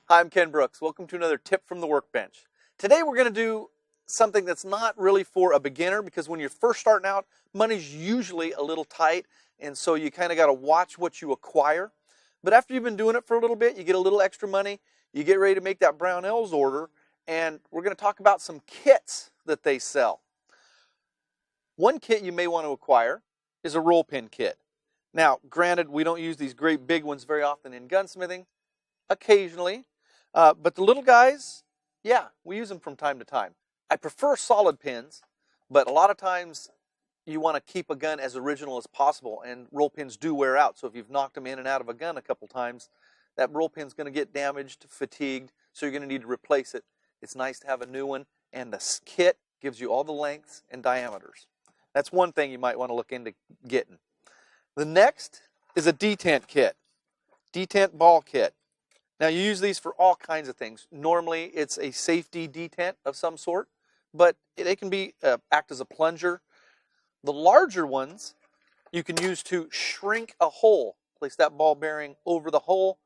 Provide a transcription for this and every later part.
Hi, I'm Ken Brooks. Welcome to another tip from the Workbench. Today we're going to do something that's not really for a beginner, because when you're first starting out, money's usually a little tight, and so you kind of got to watch what you acquire. But after you've been doing it for a little bit, you get a little extra money, you get ready to make that Brownell's order, and we're going to talk about some kits that they sell. One kit you may want to acquire is a roll pin kit. Now, granted, we don't use these great big ones very often in gunsmithing, occasionally. But the little guys, yeah, we use them from time to time. I prefer solid pins, but a lot of times you want to keep a gun as original as possible, and roll pins do wear out. So if you've knocked them in and out of a gun a couple times, that roll pin's going to get damaged, fatigued, so you're going to need to replace it. It's nice to have a new one, and the kit gives you all the lengths and diameters. That's one thing you might want to look into getting. The next is a detent kit, Detent Ball kit. Now, you use these for all kinds of things. Normally, it's a safety detent of some sort, but they can be act as a plunger. The larger ones you can use to shrink a hole. Place that ball bearing over the hole,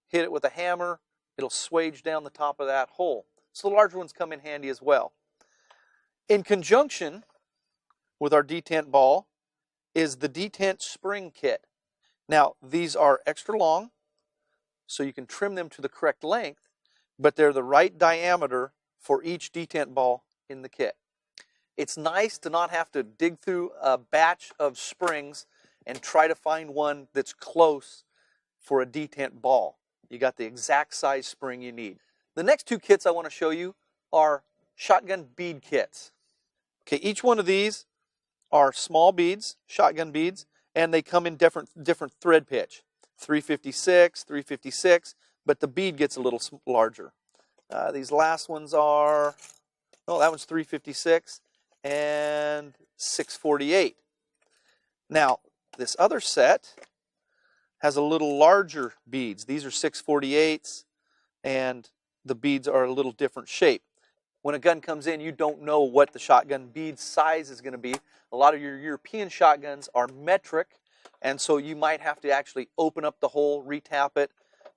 hit it with a hammer, it'll swage down the top of that hole. So the larger ones come in handy as well. In conjunction with our detent ball is the detent spring kit. Now, these are extra long, so you can trim them to the correct length, but they're the right diameter for each detent ball in the kit. It's nice to not have to dig through a batch of springs and try to find one that's close for a detent ball. You got the exact size spring you need. The next two kits I want to show you are shotgun bead kits. Okay, each one of these are small beads, shotgun beads, and they come in different thread pitch. 356, 356, but the bead gets a little larger. These last ones are, oh, that one's 356 and 648. Now, this other set has a little larger beads. These are 648s, and the beads are a little different shape. When a gun comes in, you don't know what the shotgun bead size is going to be. A lot of your European shotguns are metric, and so you might have to actually open up the hole, retap it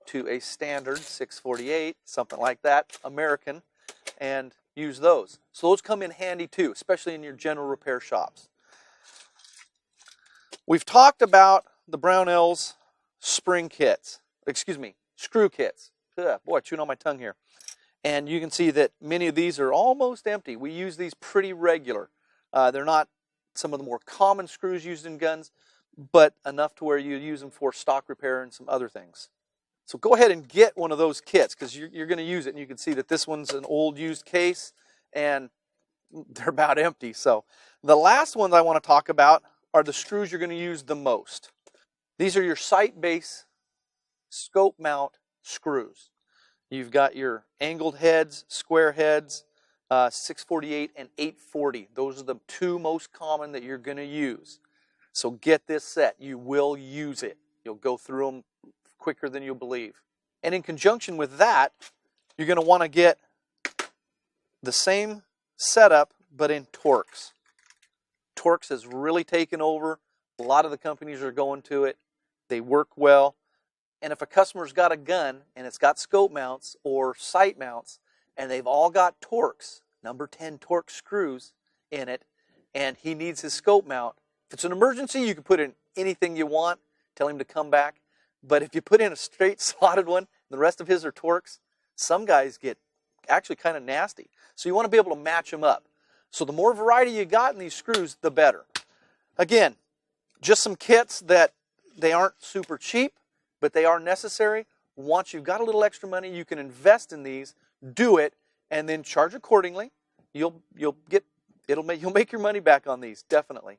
to a standard 648, something like that, American, and use those. So those come in handy too, especially in your general repair shops. We've talked about the Brownell's spring kits, screw kits. Ugh, boy, chewing on my tongue here. And you can see that many of these are almost empty. We use these pretty regular. They're not some of the more common screws used in guns, but enough to where you use them for stock repair and some other things. So go ahead and get one of those kits, because you're going to use it, and you can see that this one's an old used case and they're about empty. So the last ones I want to talk about are the screws you're going to use the most. These are your sight base scope mount screws. You've got your angled heads, square heads, 648 and 840. Those are the two most common that you're going to use. So get this set. You will use it. You'll go through them quicker than you'll believe. And in conjunction with that, you're going to want to get the same setup, but in Torx. Torx has really taken over. A lot of the companies are going to it. They work well. And if a customer's got a gun and it's got scope mounts or sight mounts, and they've all got Torx, number 10 Torx screws in it, and he needs his scope mount, if it's an emergency, you can put in anything you want, tell him to come back. But if you put in a straight slotted one, and the rest of his are Torx, some guys get actually kind of nasty. So you want to be able to match them up. So the more variety you got in these screws, the better. Again, just some kits that they aren't super cheap, but they are necessary. Once you've got a little extra money, you can invest in these, do it, and then charge accordingly. You'll make your money back on these, definitely.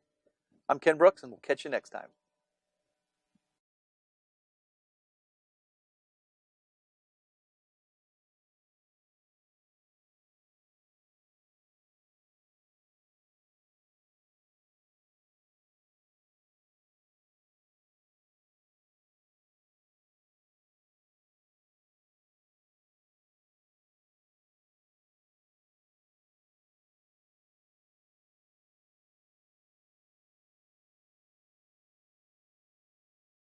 I'm Ken Brooks, and we'll catch you next time.